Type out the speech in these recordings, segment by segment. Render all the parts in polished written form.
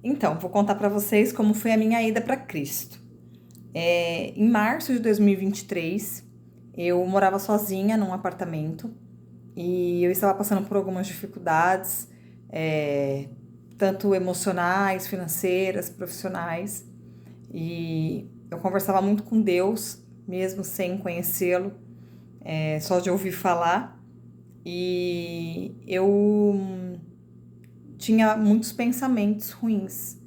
Então, vou contar para vocês como foi a minha ida para Cristo. Em março de 2023, eu morava sozinha num apartamento e eu estava passando por algumas dificuldades, tanto emocionais, financeiras, profissionais. E eu conversava muito com Deus, mesmo sem conhecê-lo, só de ouvir falar. E eu tinha muitos pensamentos ruins,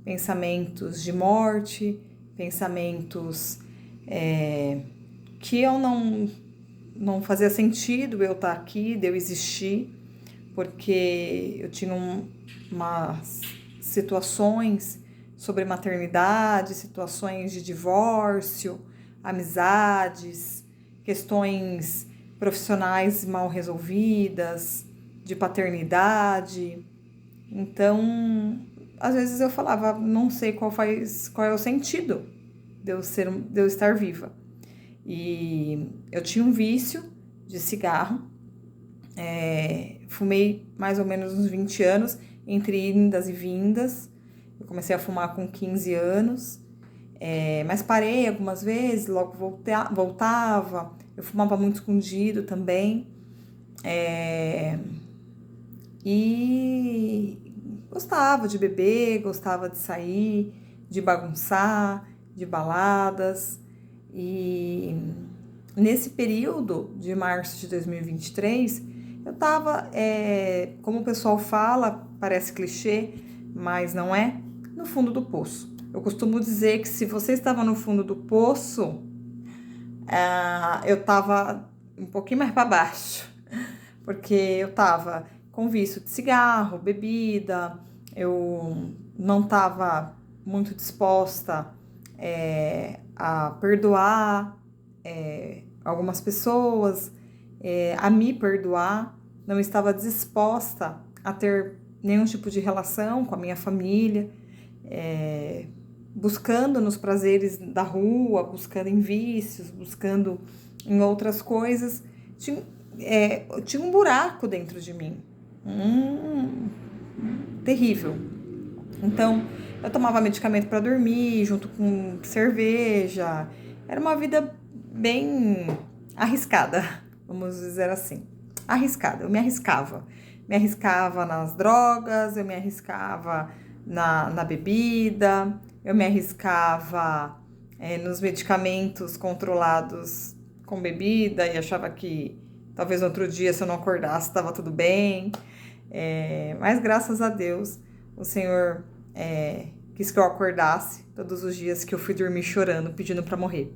pensamentos de morte, pensamentos que eu não fazia sentido eu estar aqui, de eu existir, porque eu tinha umas situações sobre maternidade, situações de divórcio, amizades, questões profissionais mal resolvidas, de paternidade. Então, às vezes eu falava, não sei qual é o sentido de eu estar viva. E eu tinha um vício de cigarro, fumei mais ou menos uns 20 anos, entre indas e vindas. Eu comecei a fumar com 15 anos, mas parei algumas vezes, logo voltava. Eu fumava muito escondido também. E gostava de beber, gostava de sair, de bagunçar, de baladas. E nesse período de março de 2023, eu estava, como o pessoal fala, parece clichê, mas não é, no fundo do poço. Eu costumo dizer que se você estava no fundo do poço, eu estava um pouquinho mais para baixo, porque eu estava com vício de cigarro, bebida, eu não estava muito disposta a perdoar algumas pessoas, a me perdoar, não estava disposta a ter nenhum tipo de relação com a minha família, buscando nos prazeres da rua, buscando em vícios, buscando em outras coisas. Tinha um buraco dentro de mim, terrível. Então, eu tomava medicamento para dormir, junto com cerveja. Era uma vida bem arriscada, vamos dizer assim. Arriscada, eu me arriscava. Me arriscava nas drogas, eu me arriscava na bebida, eu me arriscava nos medicamentos controlados com bebida e achava que talvez no outro dia, se eu não acordasse, estava tudo bem. Mas graças a Deus, o Senhor quis que eu acordasse todos os dias que eu fui dormir chorando, pedindo para morrer.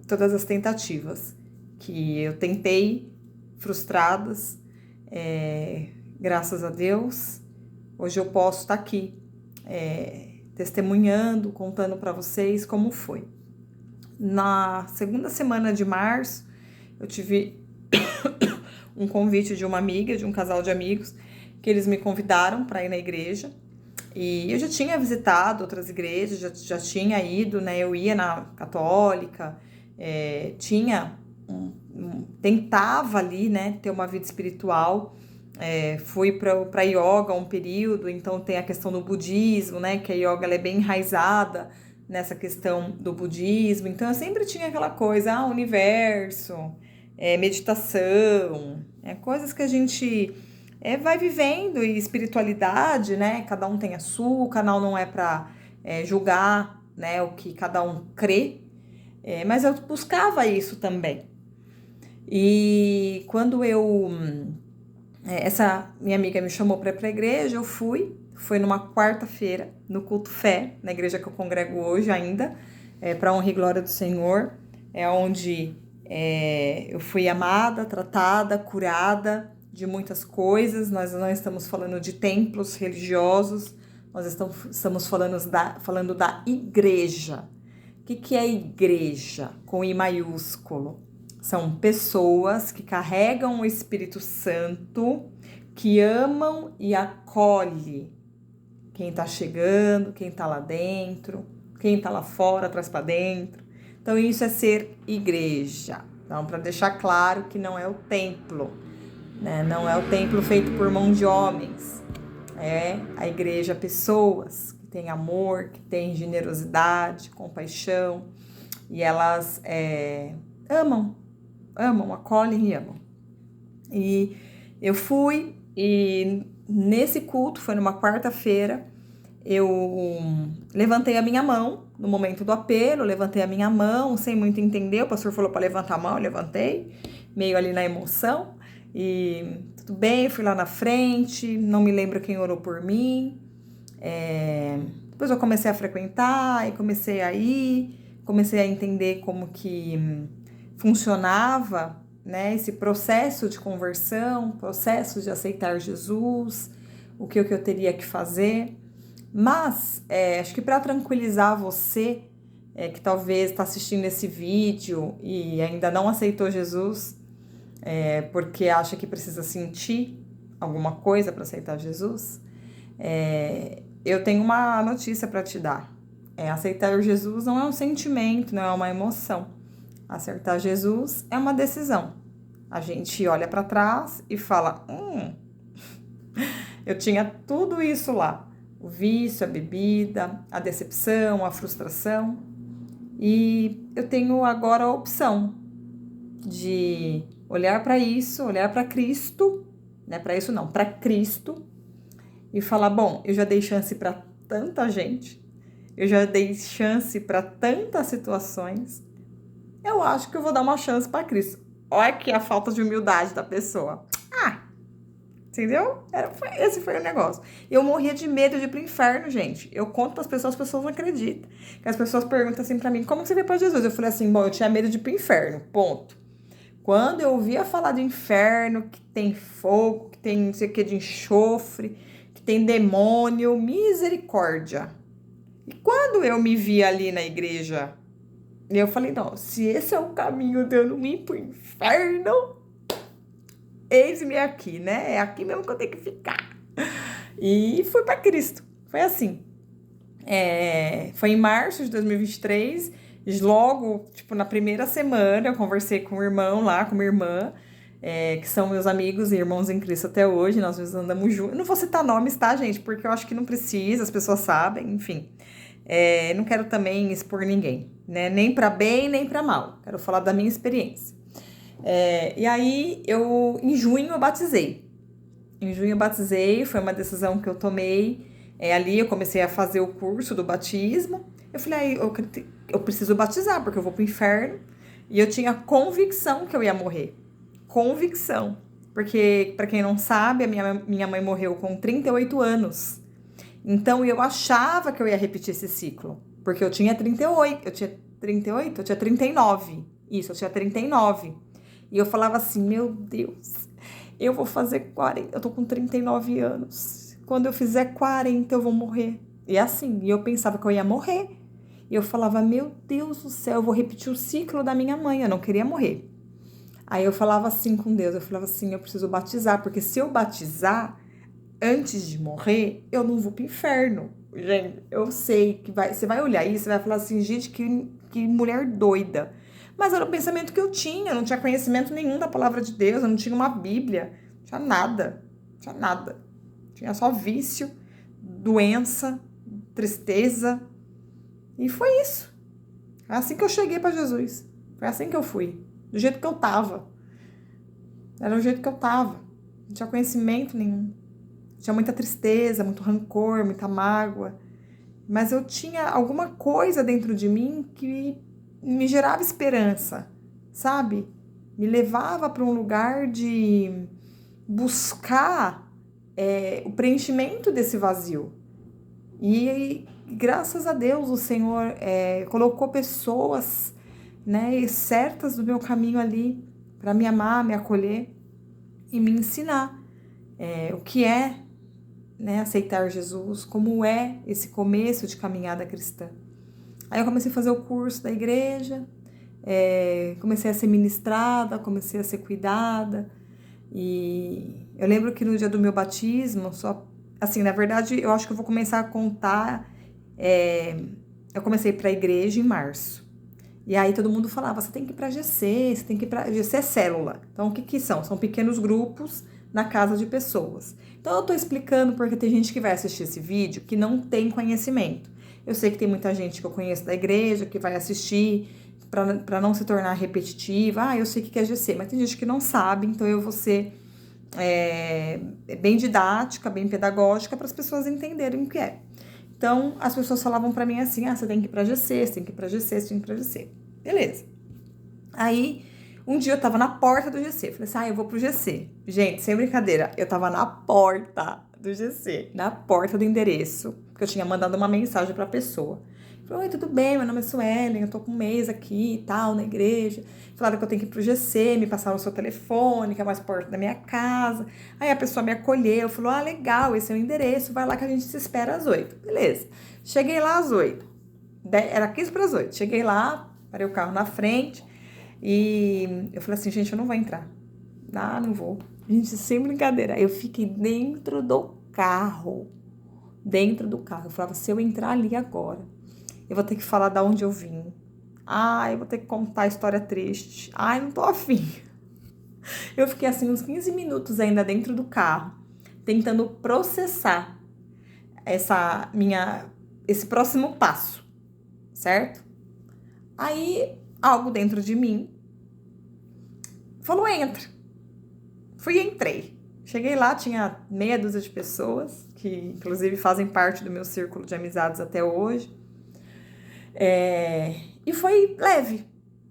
Todas as tentativas que eu tentei, frustradas, graças a Deus, hoje eu posso estar aqui, testemunhando, contando para vocês como foi. Na segunda semana de março, eu tive um convite de uma amiga, de um casal de amigos, que eles me convidaram para ir na igreja. E eu já tinha visitado outras igrejas, já tinha ido, né? Eu ia na católica, tentava ali, né, ter uma vida espiritual. Fui para yoga um período, então tem a questão do budismo, né? Que a yoga ela é bem enraizada nessa questão do budismo. Então eu sempre tinha aquela coisa, universo, meditação, coisas que a gente vai vivendo, e espiritualidade, né? Cada um tem a sua, o canal não é para julgar, né, o que cada um crê, mas eu buscava isso também. E quando essa minha amiga me chamou para ir para a igreja, eu fui. Foi numa quarta-feira, no culto fé, na igreja que eu congrego hoje ainda, para honra e glória do Senhor, onde eu fui amada, tratada, curada de muitas coisas. Nós não estamos falando de templos religiosos, nós estamos falando da igreja. O que é igreja? Com I maiúsculo. São pessoas que carregam o Espírito Santo, que amam e acolhem quem está chegando, quem está lá dentro, quem está lá fora, traz para dentro. Então isso é ser igreja. Então, para deixar claro que não é o templo, né? Não é o templo feito por mão de homens. É a igreja pessoas que têm amor, que têm generosidade, compaixão, e elas amam, acolhem e amam. E eu fui, e nesse culto, foi numa quarta-feira, eu levantei a minha mão, no momento do apelo, levantei a minha mão, sem muito entender, o pastor falou para levantar a mão, eu levantei, meio ali na emoção, e tudo bem, fui lá na frente, não me lembro quem orou por mim, depois eu comecei a frequentar, e comecei a ir, comecei a entender como que funcionava, né, esse processo de conversão, processo de aceitar Jesus, o que eu teria que fazer. Mas acho que para tranquilizar você que talvez está assistindo esse vídeo e ainda não aceitou Jesus, porque acha que precisa sentir alguma coisa para aceitar Jesus, eu tenho uma notícia para te dar. Aceitar Jesus não é um sentimento, não é uma emoção. Aceitar Jesus é uma decisão. A gente olha para trás e fala, eu tinha tudo isso lá. O vício, a bebida, a decepção, a frustração. E eu tenho agora a opção de olhar para isso, olhar para Cristo, né? Para isso não, para Cristo, e falar, bom, eu já dei chance para tanta gente, eu já dei chance para tantas situações, eu acho que eu vou dar uma chance para Cristo. Olha que a falta de humildade da pessoa. Entendeu? Esse foi o negócio. Eu morria de medo de ir pro inferno, gente. Eu conto pras pessoas, as pessoas não acreditam. As pessoas perguntam assim pra mim, como que você veio pra Jesus? Eu falei assim, bom, eu tinha medo de ir pro inferno, ponto. Quando eu ouvia falar de inferno, que tem fogo, que tem não sei o que de enxofre, que tem demônio, misericórdia. E quando eu me vi ali na igreja, eu falei, não, se esse é o caminho de eu não ir pro inferno, eis-me aqui, né? É aqui mesmo que eu tenho que ficar. E fui para Cristo. Foi assim. Foi em março de 2023. Logo, tipo, na primeira semana, eu conversei com o irmão lá, com minha irmã, que são meus amigos e irmãos em Cristo até hoje. Nós andamos juntos. Não vou citar nomes, tá, gente? Porque eu acho que não precisa, as pessoas sabem, enfim. Não quero também expor ninguém, né? Nem para bem, nem para mal. Quero falar da minha experiência. E aí, em junho eu batizei. Foi uma decisão que eu tomei. Ali eu comecei a fazer o curso do batismo. Eu falei, eu preciso batizar, porque eu vou pro inferno. E eu tinha convicção que eu ia morrer. Convicção. Porque, para quem não sabe, a minha mãe morreu com 38 anos. Então, eu achava que eu ia repetir esse ciclo. Porque eu tinha 38. Eu tinha 38? Eu tinha 39. Isso, eu tinha 39. E eu falava assim, meu Deus, eu vou fazer 40, eu tô com 39 anos. Quando eu fizer 40, eu vou morrer. E assim, eu pensava que eu ia morrer. E eu falava, meu Deus do céu, eu vou repetir o ciclo da minha mãe, eu não queria morrer. Aí eu falava assim com Deus, eu falava assim, eu preciso batizar, porque se eu batizar antes de morrer, eu não vou pro inferno. Gente, eu sei que você vai olhar isso, você vai falar assim, gente, que mulher doida. Mas era o pensamento que eu não tinha conhecimento nenhum da palavra de Deus, eu não tinha uma Bíblia, não tinha nada. Tinha só vício, doença, tristeza. E foi isso. Foi assim que eu cheguei para Jesus. Foi assim que eu fui. Do jeito que eu tava. Era o jeito que eu tava. Não tinha conhecimento nenhum. Tinha muita tristeza, muito rancor, muita mágoa. Mas eu tinha alguma coisa dentro de mim que me gerava esperança, sabe? Me levava para um lugar de buscar o preenchimento desse vazio. E graças a Deus o Senhor colocou pessoas, né, certas do meu caminho ali para me amar, me acolher e me ensinar o que é, né, aceitar Jesus, como é esse começo de caminhada cristã. Aí eu comecei a fazer o curso da igreja, comecei a ser ministrada, comecei a ser cuidada. E eu lembro que no dia do meu batismo, assim, na verdade, eu acho que eu vou começar a contar. Eu comecei para a igreja em março. E aí todo mundo falava, você tem que ir para GC, você tem que ir para GC é célula. Então, o que são? São pequenos grupos na casa de pessoas. Então eu tô explicando porque tem gente que vai assistir esse vídeo que não tem conhecimento. Eu sei que tem muita gente que eu conheço da igreja que vai assistir para não se tornar repetitiva. Eu sei o que é GC, mas tem gente que não sabe, então eu vou ser bem didática, bem pedagógica para as pessoas entenderem o que é. Então, as pessoas falavam para mim assim, você tem que ir pra GC, você tem que ir pra GC, você tem que ir pra GC. Beleza. Aí, um dia eu tava na porta do GC, falei assim, eu vou pro GC. Gente, sem brincadeira, eu tava na porta do GC, na porta do endereço, porque eu tinha mandado uma mensagem pra pessoa. Falei, oi, tudo bem, meu nome é Suelen, eu tô com um mês aqui e tal, na igreja. Falaram que eu tenho que ir pro GC, me passaram o seu telefone, que é mais perto da minha casa. Aí a pessoa me acolheu, falou, legal, esse é o endereço, vai lá que a gente se espera às 8. Beleza. Cheguei lá às 8. Era 15 para as 8. Cheguei lá, parei o carro na frente e eu falei assim, gente, eu não vou entrar. Não vou. Gente, sem brincadeira. Eu fiquei dentro do carro. Eu falava, se eu entrar ali agora, eu vou ter que falar de onde eu vim. Eu vou ter que contar a história triste. Não tô afim. Eu fiquei assim uns 15 minutos ainda dentro do carro, tentando processar esse próximo passo, certo? Aí, algo dentro de mim falou, entra. Entrei. Cheguei lá, tinha meia dúzia de pessoas, que inclusive fazem parte do meu círculo de amizades até hoje. E foi leve.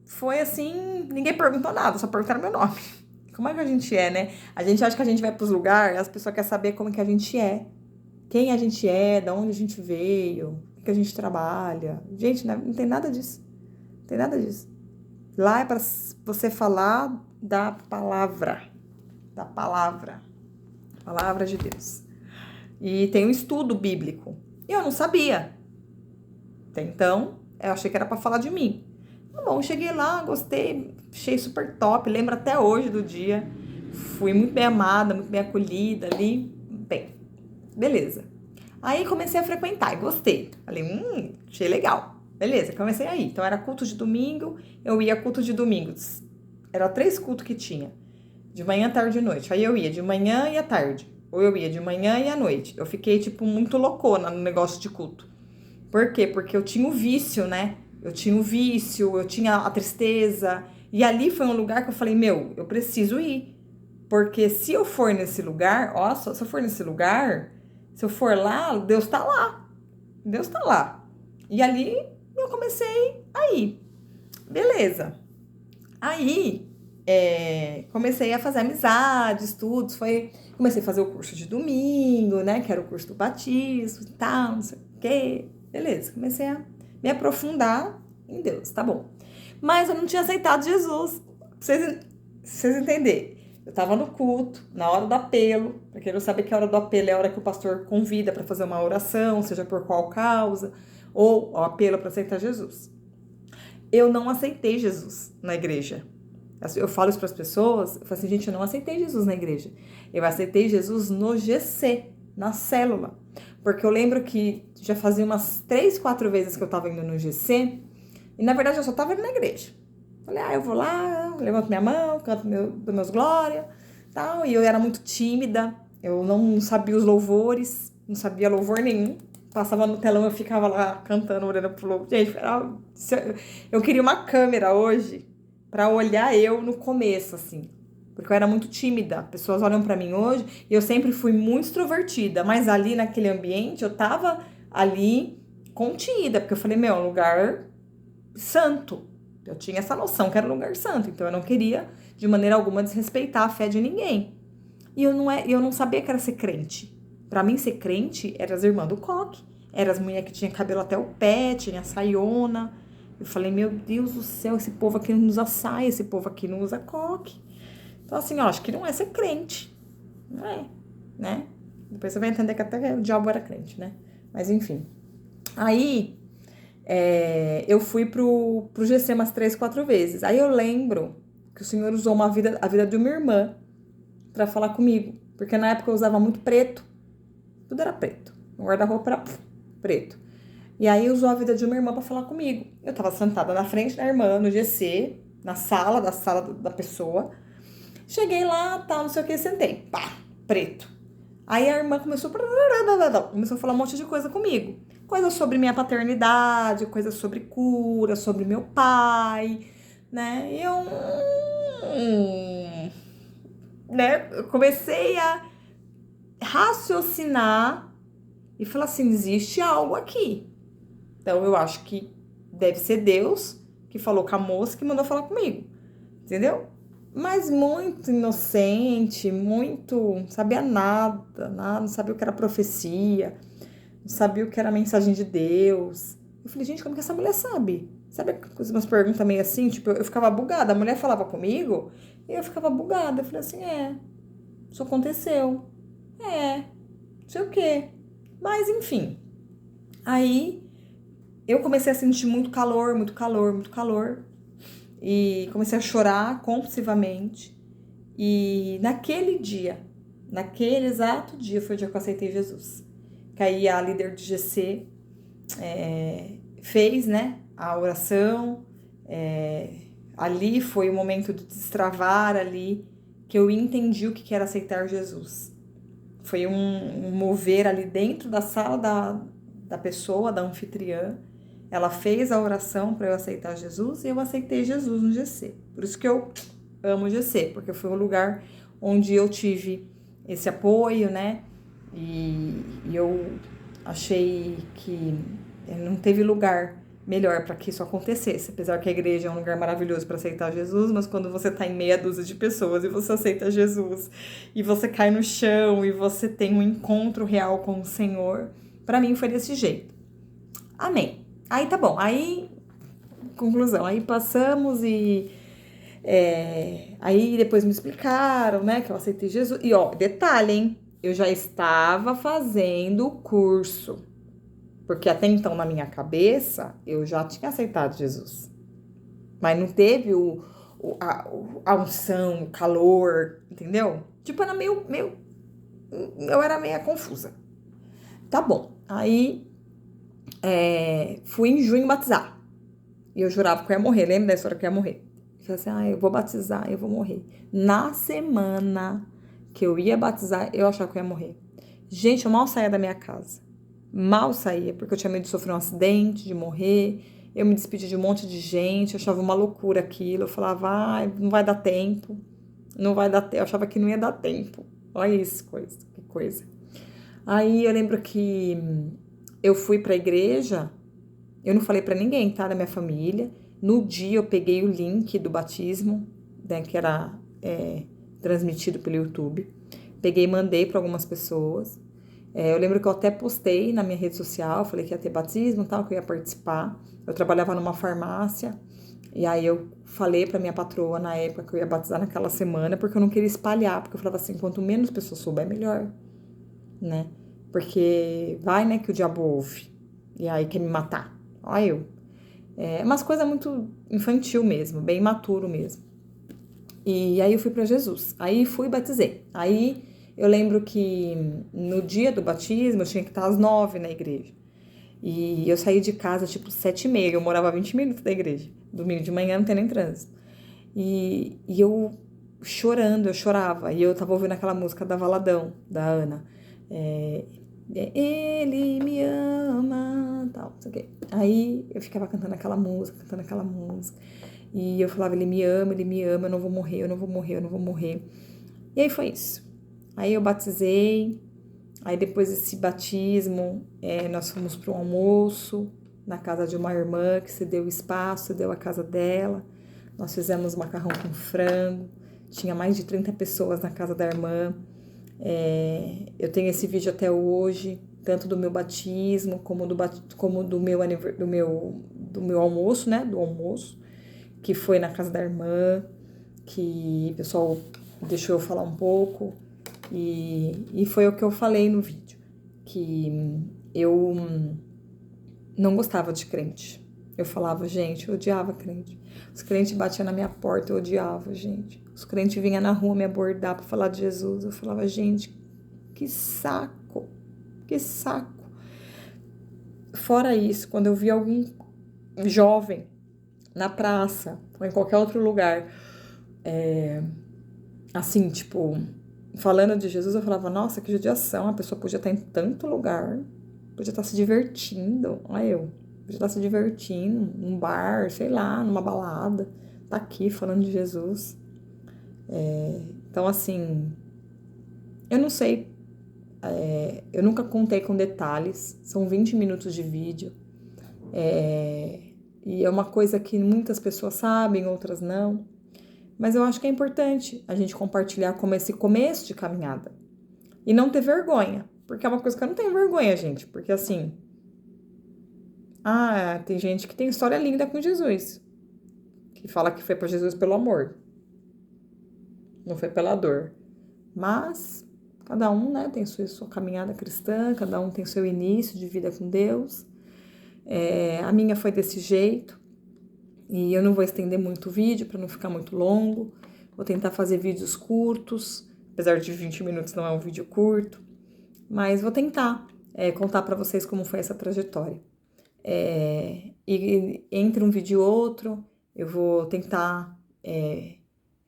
Foi assim, ninguém perguntou nada, só perguntaram meu nome. Como é que a gente é, né? A gente acha que a gente vai pros lugares, as pessoas querem saber como que a gente é. Quem a gente é, de onde a gente veio, o que a gente trabalha. Gente, não tem nada disso. Não tem nada disso. Lá é para você falar da palavra. Da palavra. Palavra de Deus. E tem um estudo bíblico. E eu não sabia. Até então, eu achei que era para falar de mim. Tá bom, cheguei lá, gostei, achei super top. Lembro até hoje do dia. Fui muito bem amada, muito bem acolhida ali. Bem, beleza. Aí comecei a frequentar e gostei. Falei, achei legal. Beleza, comecei a ir. Então era culto de domingo, eu ia culto de domingos. Era 3 cultos que tinha. De manhã, tarde e noite. Aí eu ia de manhã e à tarde. Ou eu ia de manhã e à noite. Eu fiquei, muito loucona no negócio de culto. Por quê? Porque eu tinha o vício, né? Eu tinha a tristeza. E ali foi um lugar que eu falei, eu preciso ir. Porque se eu for nesse lugar, se eu for nesse lugar, se eu for lá, Deus tá lá. Deus tá lá. E ali eu comecei a ir. Beleza. Aí, comecei a fazer amizades, estudos. Comecei a fazer o curso de domingo, né? Que era o curso do batismo e tal, não sei o quê. Beleza, comecei a me aprofundar em Deus, tá bom. Mas eu não tinha aceitado Jesus. Pra vocês entenderem. Eu tava no culto, na hora do apelo. Pra quem não sabe que a hora do apelo é a hora que o pastor convida para fazer uma oração, seja por qual causa, ou o apelo para aceitar Jesus. Eu não aceitei Jesus na igreja. Eu falo isso para as pessoas, eu falo assim, gente, eu não aceitei Jesus na igreja. Eu aceitei Jesus no GC, na célula. Porque eu lembro que já fazia umas 3, 4 vezes que eu tava indo no GC, e na verdade eu só tava indo na igreja. Falei, eu vou lá, levanto minha mão, canto meus glória, tal. E eu era muito tímida, eu não sabia os louvores, não sabia louvor nenhum. Passava no telão, eu ficava lá cantando, olhando pro louvor. Gente, eu queria uma câmera hoje pra olhar eu no começo, assim. Porque eu era muito tímida. Pessoas olham pra mim hoje e eu sempre fui muito extrovertida. Mas ali naquele ambiente, eu tava ali contida. Porque eu falei, é um lugar santo. Eu tinha essa noção que era um lugar santo. Então eu não queria, de maneira alguma, desrespeitar a fé de ninguém. E eu não sabia que era ser crente. Pra mim, ser crente era as irmãs do coque. Era as mulheres que tinham cabelo até o pé, tinha saiona. Eu falei, meu Deus do céu, esse povo aqui não usa saia, esse povo aqui não usa coque. Então, assim, acho que não é ser crente. Não é, né? Depois você vai entender que até o diabo era crente, né? Mas, enfim. Aí, eu fui pro GC umas 3, 4 vezes. Aí eu lembro que o Senhor usou a vida de uma irmã pra falar comigo. Porque na época eu usava muito preto. Tudo era preto. O guarda-roupa era preto. E aí usou a vida de uma irmã pra falar comigo. Eu tava sentada na frente da irmã, no GC, da sala da pessoa. Cheguei lá, tal, não sei o que, sentei. Pá, preto. Aí a irmã começou a falar um monte de coisa comigo. Coisas sobre minha paternidade, coisas sobre cura, sobre meu pai, né? E eu comecei a raciocinar e falar assim, existe algo aqui. Então eu acho que deve ser Deus que falou com a moça que mandou falar comigo, entendeu? Mas muito inocente, muito, não sabia nada, não sabia o que era profecia, não sabia o que era a mensagem de Deus. Eu falei, gente, como que essa mulher sabe? Sabe umas perguntas meio assim, tipo, eu ficava bugada, a mulher falava comigo e eu ficava bugada. Eu falei assim, isso aconteceu. Não sei o quê. Mas enfim, aí eu comecei a sentir muito calor, muito calor, muito calor. E comecei a chorar compulsivamente. E naquele exato dia, foi o dia que eu aceitei Jesus. Que aí a líder de GC fez, né, a oração. Ali foi o momento de destravar ali, que eu entendi o que era aceitar Jesus. Foi um mover ali dentro da sala da pessoa, da anfitriã. Ela fez a oração para eu aceitar Jesus e eu aceitei Jesus no GC. Por isso que eu amo o GC, porque foi um lugar onde eu tive esse apoio, né? E eu achei que não teve lugar melhor para que isso acontecesse. Apesar que a igreja é um lugar maravilhoso para aceitar Jesus, mas quando você tá em meia dúzia de pessoas e você aceita Jesus e você cai no chão e você tem um encontro real com o Senhor, para mim foi desse jeito. Amém. Aí tá bom. Aí, conclusão. Aí passamos e aí depois me explicaram, né, que eu aceitei Jesus. E ó, detalhe, hein? Eu já estava fazendo o curso. Porque até então, na minha cabeça, eu já tinha aceitado Jesus. Mas não teve a unção, o calor, entendeu? Tipo, era meio. Eu era meio confusa. Tá bom. Aí fui em junho batizar. E eu jurava que eu ia morrer. Lembra da história que eu ia morrer? Eu falei assim, eu vou batizar, eu vou morrer. Na semana que eu ia batizar, eu achava que eu ia morrer. Gente, eu mal saía da minha casa. Mal saía, porque eu tinha medo de sofrer um acidente, de morrer. Eu me despedi de um monte de gente, eu achava uma loucura aquilo. Eu falava, não vai dar tempo. Não vai dar tempo. Eu achava que não ia dar tempo. Olha isso, que coisa. Aí eu lembro que eu fui pra igreja, eu não falei pra ninguém, tá? Da minha família. No dia eu peguei o link do batismo, né, que era transmitido pelo YouTube. Peguei e mandei pra algumas pessoas. Eu lembro que eu até postei na minha rede social, falei que ia ter batismo e tal, que eu ia participar. Eu trabalhava numa farmácia, e aí eu falei pra minha patroa na época que eu ia batizar naquela semana, porque eu não queria espalhar, porque eu falava assim, quanto menos pessoas souber, melhor, né? Porque vai, né, que o diabo ouve, e aí quer me matar. Olha eu. É umas coisas muito infantil mesmo, bem imaturo mesmo. E aí eu fui pra Jesus, aí fui e batizei. Aí eu lembro que no dia do batismo eu tinha que estar às 9 na igreja. E eu saí de casa tipo 7h30, eu morava a 20 minutos da igreja. Domingo de manhã não tem nem trânsito. E eu chorando, eu chorava. E eu tava ouvindo aquela música da Valadão, da Ana. Ele me ama, tal, não sei o quê. Aí eu ficava cantando aquela música. E eu falava, ele me ama, eu não vou morrer, eu não vou morrer, eu não vou morrer. E aí foi isso. Aí eu batizei, aí depois desse batismo, nós fomos para um almoço na casa de uma irmã que cedeu espaço, cedeu a casa dela. Nós fizemos macarrão com frango, tinha mais de 30 pessoas na casa da irmã. Eu tenho esse vídeo até hoje, tanto do meu batismo como do meu almoço, né? Do almoço, que foi na casa da irmã, que o pessoal deixou eu falar um pouco. E foi o que eu falei no vídeo, que eu não gostava de crente. Eu falava, gente, eu odiava crente. Os crentes batiam na minha porta, eu odiava, gente. Os crentes vinham na rua me abordar para falar de Jesus. Eu falava, gente, que saco, que saco. Fora isso, quando eu vi algum jovem na praça ou em qualquer outro lugar assim, tipo, falando de Jesus, eu falava, nossa, que judiação, a pessoa podia estar em tanto lugar, podia estar se divertindo, olha eu, podia estar se divertindo, num bar, sei lá, numa balada, tá aqui falando de Jesus. Então, assim, eu não sei, eu nunca contei com detalhes, são 20 minutos de vídeo, e é uma coisa que muitas pessoas sabem, outras não, mas eu acho que é importante a gente compartilhar como esse começo de caminhada. E não ter vergonha, porque é uma coisa que eu não tenho vergonha, gente, porque assim, tem gente que tem história linda com Jesus, que fala que foi para Jesus pelo amor, não foi pela dor. Mas cada um, né, tem sua caminhada cristã, cada um tem seu início de vida com Deus. A minha foi desse jeito, e eu não vou estender muito o vídeo para não ficar muito longo. Vou tentar fazer vídeos curtos, apesar de 20 minutos não é um vídeo curto, mas vou tentar contar para vocês como foi essa trajetória. E entre um vídeo e outro, eu vou tentar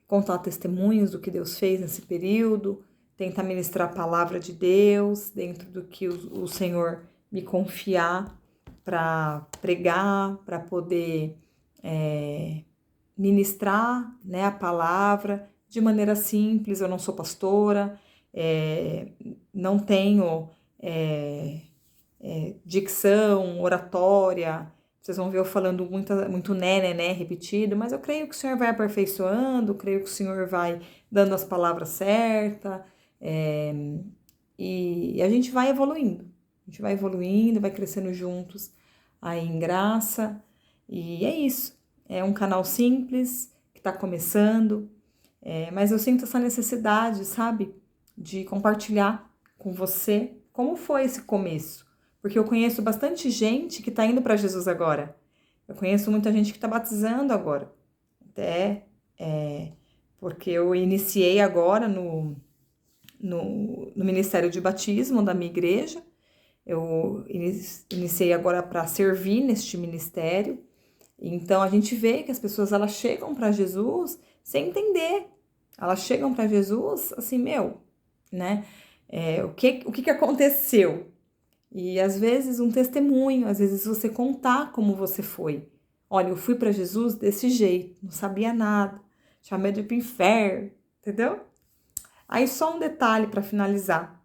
contar testemunhos do que Deus fez nesse período, tentar ministrar a palavra de Deus dentro do que o Senhor me confiar para pregar, para poder ministrar, né, a palavra de maneira simples. Eu não sou pastora, não tenho dicção, oratória. Vocês vão ver eu falando muito né, repetido, mas eu creio que o Senhor vai aperfeiçoando, creio que o Senhor vai dando as palavras certas, e a gente vai evoluindo. A gente vai evoluindo, vai crescendo juntos aí em graça, e é isso. É um canal simples, que está começando, mas eu sinto essa necessidade, sabe, de compartilhar com você como foi esse começo. Porque eu conheço bastante gente que está indo para Jesus agora. Eu conheço muita gente que está batizando agora. Até porque eu iniciei agora no Ministério de Batismo da minha igreja. Eu iniciei agora para servir neste ministério. Então a gente vê que as pessoas elas chegam para Jesus sem entender. Elas chegam para Jesus assim, né? O que aconteceu? E às vezes um testemunho, às vezes você contar como você foi. Olha, eu fui para Jesus desse jeito, não sabia nada, tinha medo de ir pro inferno, entendeu? Aí só um detalhe para finalizar.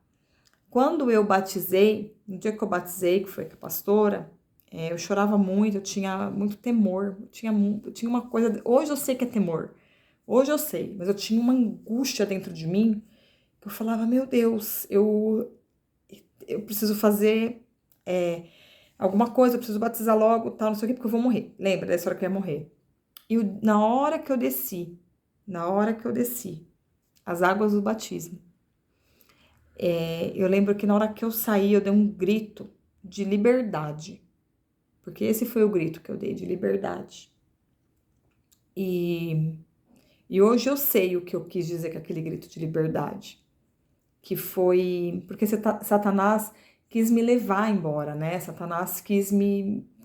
Quando eu batizei, no dia que eu batizei, que foi com a pastora, eu chorava muito, eu tinha muito temor, eu tinha uma coisa. Hoje eu sei que é temor, hoje eu sei, mas eu tinha uma angústia dentro de mim que eu falava, meu Deus, eu preciso fazer alguma coisa, eu preciso batizar logo, tal, não sei o quê, porque eu vou morrer. Lembra dessa hora que eu ia morrer? E na hora que eu desci, as águas do batismo, eu lembro que na hora que eu saí, eu dei um grito de liberdade. Porque esse foi o grito que eu dei, de liberdade. E hoje eu sei o que eu quis dizer com aquele grito de liberdade. Que foi porque Satanás quis me levar embora, né? Satanás quis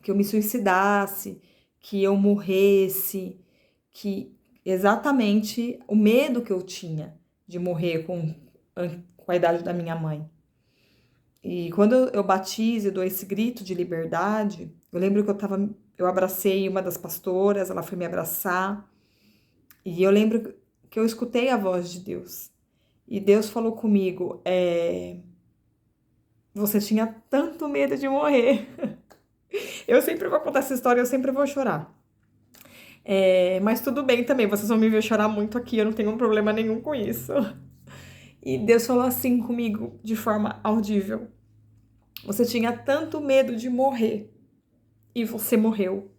que eu me suicidasse, que eu morresse, que exatamente o medo que eu tinha de morrer com a idade da minha mãe. E quando eu batizo e dou esse grito de liberdade, eu lembro que eu abracei uma das pastoras, ela foi me abraçar, e eu lembro que eu escutei a voz de Deus. E Deus falou comigo, você tinha tanto medo de morrer. Eu sempre vou contar essa história, eu sempre vou chorar. Mas tudo bem também, vocês vão me ver chorar muito aqui, eu não tenho problema nenhum com isso. E Deus falou assim comigo, de forma audível. Você tinha tanto medo de morrer, e você morreu.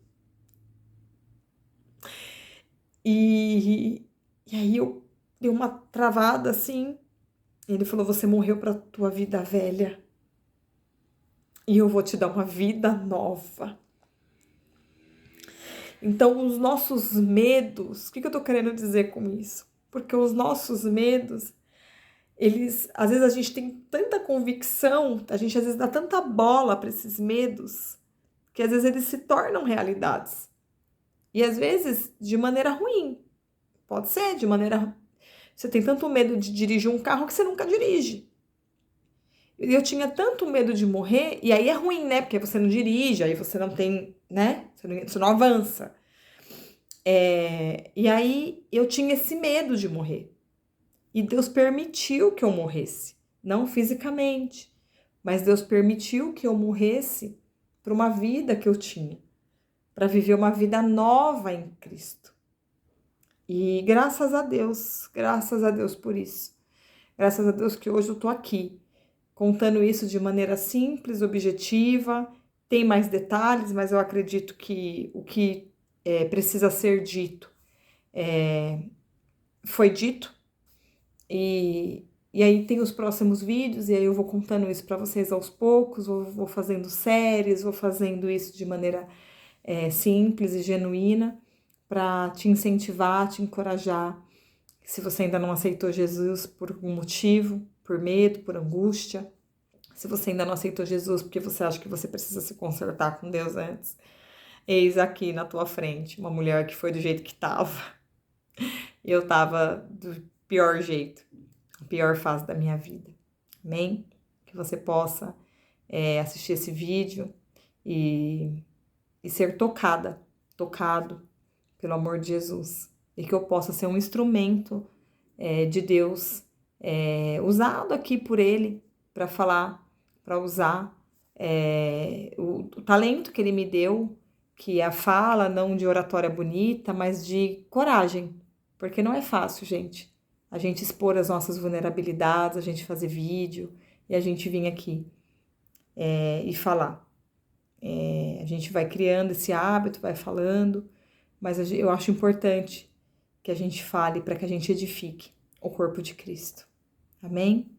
E aí eu dei uma travada assim. Ele falou, você morreu pra tua vida velha. E eu vou te dar uma vida nova. Então, os nossos medos, o que eu tô querendo dizer com isso? Porque os nossos medos, às vezes a gente tem tanta convicção, a gente às vezes dá tanta bola para esses medos, que às vezes eles se tornam realidades. E às vezes de maneira ruim. Pode ser de maneira. Você tem tanto medo de dirigir um carro que você nunca dirige. Eu tinha tanto medo de morrer, e aí é ruim, né? Porque você não dirige, aí você não tem, né? Você não avança. E aí eu tinha esse medo de morrer. E Deus permitiu que eu morresse. Não fisicamente, mas Deus permitiu que eu morresse para uma vida que eu tinha. Para viver uma vida nova em Cristo. E graças a Deus por isso. Graças a Deus que hoje eu tô aqui, contando isso de maneira simples, objetiva, tem mais detalhes, mas eu acredito que o que precisa ser dito foi dito. E aí tem os próximos vídeos, e aí eu vou contando isso para vocês aos poucos, vou fazendo séries, vou fazendo isso de maneira simples e genuína, para te incentivar, te encorajar. Se você ainda não aceitou Jesus por algum motivo, por medo, por angústia, se você ainda não aceitou Jesus porque você acha que você precisa se consertar com Deus antes, eis aqui na tua frente uma mulher que foi do jeito que estava. E eu estava do pior jeito, a pior fase da minha vida. Amém? Que você possa assistir esse vídeo e ser tocado pelo amor de Jesus. E que eu possa ser um instrumento de Deus, usado aqui por Ele para falar, para usar o talento que Ele me deu, que é a fala, não de oratória bonita, mas de coragem. Porque não é fácil, gente. A gente expor as nossas vulnerabilidades, a gente fazer vídeo e a gente vir aqui e falar. A gente vai criando esse hábito, vai falando, mas eu acho importante que a gente fale para que a gente edifique o corpo de Cristo. Amém?